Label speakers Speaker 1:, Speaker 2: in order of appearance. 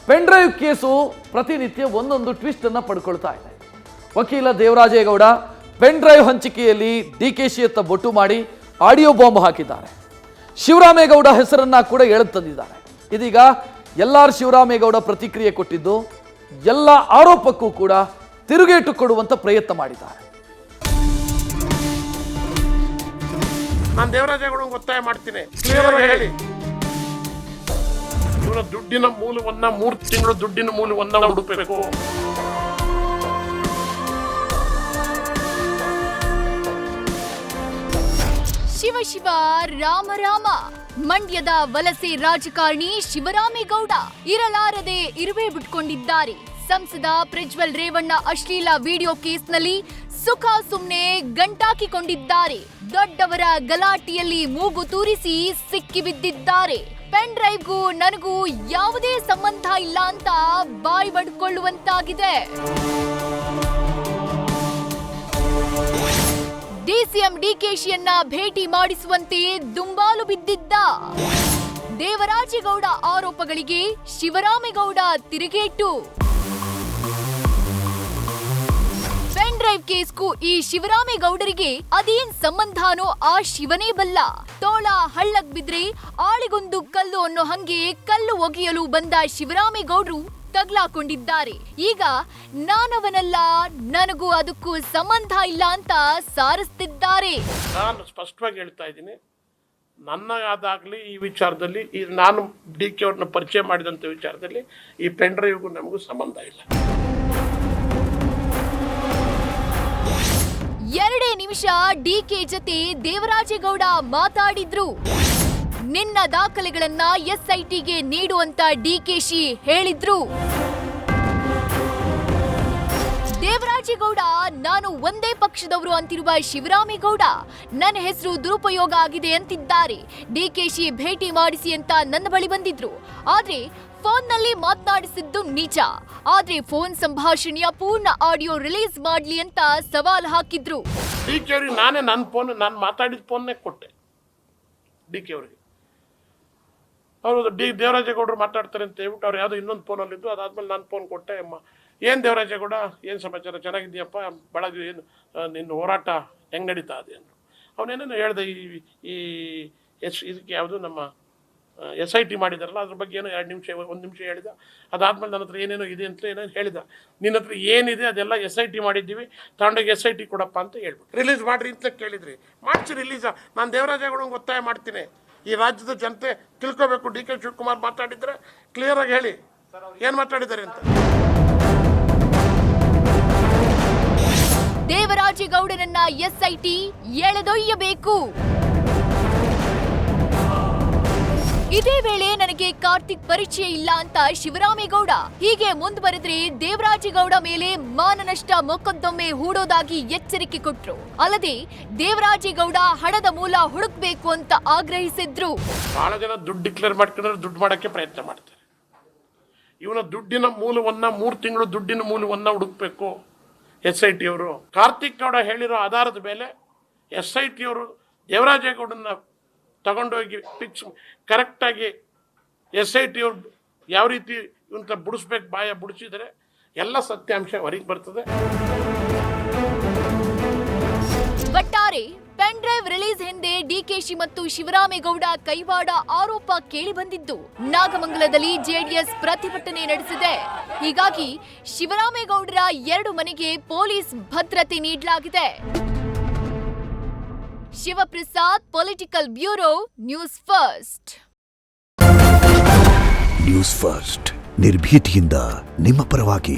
Speaker 1: Pen drive case ಪ್ರತಿನಿತ್ಯ ಒಂದೊಂದು twist ಅನ್ನು ಪಡ್ಕೊಳ್ತಾ ಇದೆ. ವಕೀಲ ದೇವರಾಜೇಗೌಡ ಪೆನ್ ಡ್ರೈವ್ ಹಂಚಿಕೆಯಲ್ಲಿ ಡಿಕೆಶಿಯತ್ತ ಬೊಟ್ಟು ಮಾಡಿ ಆಡಿಯೋ ಬಾಂಬ್ ಹಾಕಿದ್ದಾರೆ. ಶಿವರಾಮೇಗೌಡ ಹೆಸರನ್ನ ಕೂಡ ಎಳೆದು ಇದೀಗ ಎಲ್ಲಾರ್ ಶಿವರಾಮೇಗೌಡ ಪ್ರತಿಕ್ರಿಯೆ ಕೊಟ್ಟಿದ್ದು ಎಲ್ಲ ಆರೋಪಕ್ಕೂ ಕೂಡ ತಿರುಗೇಟು ಕೊಡುವಂತ ಪ್ರಯತ್ನ ಮಾಡಿದ್ದಾರೆ.
Speaker 2: ನಾನು ದೇವರಾಜೇಗೌಡ ಒತ್ತಾಯ ಮಾಡ್ತೀನಿ, ಹೇಳಿ ಇವರ ದುಡ್ಡಿನ ಮೂಲವನ್ನ 3 ತಿಂಗಳು ದುಡ್ಡಿನ ಮೂಲವನ್ನ ಹುಡುಕಬೇಕು.
Speaker 3: ಶಿವ ಶಿವ ರಾಮ ರಾಮ. ಮಂಡ್ಯದ ವಲಸೆ ರಾಜಕಾರಣಿ ಶಿವರಾಮೇಗೌಡ ಇರಲಾರದೆ ಇರುವೆ ಬಿಟ್ಕೊಂಡಿದ್ದಾರೆ. ಸಂಸದ ಪ್ರಜ್ವಲ್ ರೇವಣ್ಣ ಅಶ್ಲೀಲ ವಿಡಿಯೋ ಕೇಸ್ನಲ್ಲಿ ಸುಖ ಸುಮ್ನೆ ಗಂಟಾಕಿಕೊಂಡಿದ್ದಾರೆ. ದೊಡ್ಡವರ ಗಲಾಟೆಯಲ್ಲಿ ಮೂಗು ತೂರಿಸಿ ಸಿಕ್ಕಿಬಿದ್ದಿದ್ದಾರೆ. ಪೆನ್ ಡ್ರೈವ್ಗೂ ನನಗೂ ಯಾವುದೇ ಸಂಬಂಧ ಇಲ್ಲ ಅಂತ ಬಾಯಿ ಬಡ್ಕೊಳ್ಳುವಂತಾಗಿದೆ. ಡಿಸಿಎಂ ಡಿಕೆಶಿಯನ್ನ ಭೇಟಿ ಮಾಡಿಸುವಂತೆ ದುಂಬಾಲು ಬಿದ್ದಿದ್ದ ದೇವರಾಜೇಗೌಡ ಆರೋಪಗಳಿಗೆ ಶಿವರಾಮೇಗೌಡ ತಿರುಗೇಟು. ಪೆನ್ ಡ್ರೈವ್ ಕೇಸ್ಗೂ ಈ ಶಿವರಾಮೇಗೌಡರಿಗೆ ಅದೇನ್ ಸಂಬಂಧನೋ ಆ ಶಿವನೇ ಬಲ್ಲ. ತೋಳ ಹಳ್ಳಕ್ ಬಿದ್ರೆ ಆಳಿಗೊಂದು ಕಲ್ಲು ಅನ್ನೋ ಹಂಗೆ ಕಲ್ಲು ಒಗೆಯಲು ಬಂದ ಶಿವರಾಮೇಗೌಡರು ತಗ್ಲಾಕೊಂಡಿದ್ದಾರೆ. ಈಗ ನಾನವನಲ್ಲ, ನನಗೂ ಅದಕ್ಕೂ ಸಂಬಂಧ ಇಲ್ಲ ಅಂತ ಸಾರಿಸ್ತಿದ್ದಾರೆ.
Speaker 2: ನಾನು ಸ್ಪಷ್ಟವಾಗಿ ಹೇಳ್ತಾ ಇದ್ದೀನಿ, ನನ್ನದಾಗಲಿ ಈ ವಿಚಾರದಲ್ಲಿ ನಾನು ಡಿಕೆ ಅವ್ರನ್ನ ಪರಿಚಯ ಮಾಡಿದಂಥ ವಿಚಾರದಲ್ಲಿ ಈ ಪೆನ್ ಡ್ರೈವ್ಗೂ ನಮಗೂ ಸಂಬಂಧ ಇಲ್ಲ.
Speaker 3: 2 ನಿಮಿಷ ಡಿಕೆ ಜೊತೆ ದೇವರಾಜೇಗೌಡ ಮಾತಾಡಿದ್ರು. ನಿನ್ನ ದಾಖಲೆಗಳನ್ನ ಎಸ್ಐಟಿಗೆ ನೀಡುವಂತ ಡಿಕೆಶಿ ಹೇಳಿದ್ರು. ದೇವರಾಜೇಗೌಡ ನಾನು ಒಂದೇ ಪಕ್ಷದವರು ಅಂತಿರುವ ಶಿವರಾಮೇಗೌಡ ನನ್ನ ಹೆಸರು ದುರುಪಯೋಗ ಆಗಿದೆ ಅಂತಿದ್ದಾರೆ. ಡಿಕೆಶಿ ಭೇಟಿ ಮಾಡಿಸಿ ಅಂತ ನನ್ನ ಬಳಿ ಬಂದಿದ್ರು. ಆದ್ರೆ ಫೋನ್ನಲ್ಲಿ ಮಾತನಾಡಿಸಿದ್ದು ನಿಜ. ಆದ್ರೆ ಫೋನ್ ಸಂಭಾಷಣೆಯ ಪೂರ್ಣ ಆಡಿಯೋ ರಿಲೀಸ್ ಮಾಡ್ಲಿ ಅಂತ ಸವಾಲ್ ಹಾಕಿದ್ರು.
Speaker 2: ಡಿಕೆ ಅವ್ರಿಗೆ ನಾನು ಮಾತಾಡಿದ ಫೋನ್ನೇ ಕೊಟ್ಟೆ ಡಿಕೆ ಅವ್ರಿಗೆ. ಅವರು ದೇವರಾಜೇಗೌಡರು ಮಾತಾಡ್ತಾರೆ ಅಂತ ಹೇಳ್ಬಿಟ್ಟು ಅವ್ರು ಯಾವುದೋ ಇನ್ನೊಂದು ಫೋನಲ್ಲಿದ್ದು, ಅದಾದ್ಮೇಲೆ ನಾನು ಫೋನ್ ಕೊಟ್ಟೆ. ಏನು ದೇವರಾಜೇಗೌಡ, ಏನು ಸಮಾಚಾರ, ಚೆನ್ನಾಗಿದೆಯಪ್ಪ, ಬೆಳಗ್ಗೆ ಏನು ನಿನ್ನ ಹೋರಾಟ ಹೆಂಗೆ ನಡೀತಾ ಇದೆ ಅಂದರು. ಅವನೇನೇನು ಹೇಳ್ದೆ, ಈ ಇದಕ್ಕೆ ಯಾವುದು ನಮ್ಮ SIT ಮಾಡಿದಾರಲ್ಲ ಅದ್ರ ಬಗ್ಗೆ ಏನೋ 1 ನಿಮಿಷ ಹೇಳಿದ. ಅದಾದ್ಮೇಲೆ ನನ್ನ ಹತ್ರ ಏನೇನೋ ಇದೆ ಅಂತ ಏನೋ ಹೇಳಿದ. ನಿನ್ನ ಹತ್ರ ಏನಿದೆ ಅದೆಲ್ಲ SIT ಮಾಡಿದ್ದೀವಿ, ತಗೊಂಡೋಗಿ SIT ಕೊಡಪ್ಪ ಅಂತ ಹೇಳ್ಬಿಟ್ಟು ರಿಲೀಸ್ ಮಾಡಿರಿ ಅಂತ ಕೇಳಿದ್ರಿ. ಮಾಡಿಸಿ ರಿಲೀಸ. ನಾನು ದೇವರಾಜೇಗೌಡ ಒತ್ತಾಯ ಮಾಡ್ತೀನಿ, ಈ ರಾಜ್ಯದ ಜನತೆ ತಿಳ್ಕೋಬೇಕು. ಡಿ ಕೆ ಶಿವಕುಮಾರ್ ಮಾತಾಡಿದ್ರೆ ಕ್ಲಿಯರ್ ಆಗಿ ಹೇಳಿ ಏನು ಮಾತಾಡಿದ್ದಾರೆ ಅಂತ.
Speaker 3: ದೇವರಾಜೇಗೌಡನನ್ನ SIT ಎಳೆದೊಯ್ಯಬೇಕು. ಇದೇ ವೇಳೆ ನನಗೆ ಕಾರ್ತಿಕ್ ಪರಿಚಯ ಇಲ್ಲ ಅಂತ ಶಿವರಾಮೇಗೌಡ. ಹೀಗೆ ಮುಂದುವರೆದ್ರೆ ದೇವರಾಜೇಗೌಡ ಮೇಲೆ ಮಾನನಷ್ಟ ಮೊಕದ್ದಮೆ ಹೂಡೋದಾಗಿ ಎಚ್ಚರಿಕೆ ಕೊಟ್ರು. ಅಲ್ಲದೆ ದೇವರಾಜೇಗೌಡ ಹಣದ ಮೂಲ ಹುಡುಕ್ಬೇಕು ಅಂತ ಆಗ್ರಹಿಸಿದ್ರು.
Speaker 2: ಬಹಳ ಜನ ದುಡ್ಡು ಡಿಕ್ಲೇರ್ ಮಾಡ್ಕೊಂಡ್ರೆ ದುಡ್ಡು ಮಾಡಕ್ಕೆ ಪ್ರಯತ್ನ ಮಾಡ್ತಾರೆ. ಇವನ ದುಡ್ಡಿನ ಮೂಲವನ್ನ 3 ತಿಂಗಳು ದುಡ್ಡಿನ ಮೂಲವನ್ನ ಹುಡುಕ್ಬೇಕು SIT ಅವರು. ಕಾರ್ತಿಕ್ ಗೌಡ ಹೇಳಿರೋ ಆಧಾರದ ಮೇಲೆ SIT ಅವರು ದೇವರಾಜೇಗೌಡನ ತಗೊಂಡೋಗಿ ಫಿಕ್ಸ್ ಕರೆಕ್ಟಾಗಿ SIT ಅವ್ರು ಯಾವ ರೀತಿ ಇವಂತ ಬುಡಿಸ್ಬೇಕು, ಬಾಯ ಬುಡಿಸಿದರೆ ಎಲ್ಲ ಸತ್ಯಾಂಶ ಹೊರಗೆ ಬರ್ತದೆ.
Speaker 3: ಒಟ್ಟಾರೆ ಪೆನ್ ಡ್ರೈವ್ ರಿಲೀಸ್ ಹಿಂದೆ ಡಿಕೆಶಿ ಮತ್ತು ಶಿವರಾಮೇಗೌಡ ಕೈವಾಡ ಆರೋಪ ಕೇಳಿ ಬಂದಿದ್ದು. ನಾಗಮಂಗಲದಲ್ಲಿ JDS ಪ್ರತಿಭಟನೆ ನಡೆಸಿದೆ. ಹೀಗಾಗಿ ಶಿವರಾಮೇಗೌಡರ 2 ಮನೆಗೆ ಪೊಲೀಸ್ ಭದ್ರತೆ ನೀಡಲಾಗಿದೆ. Shivaprasad, political bureau, news first.
Speaker 4: News first ನಿರ್ಭೀತಿಯಿಂದ ನಿಮ್ಮ ಪರವಾಗಿ.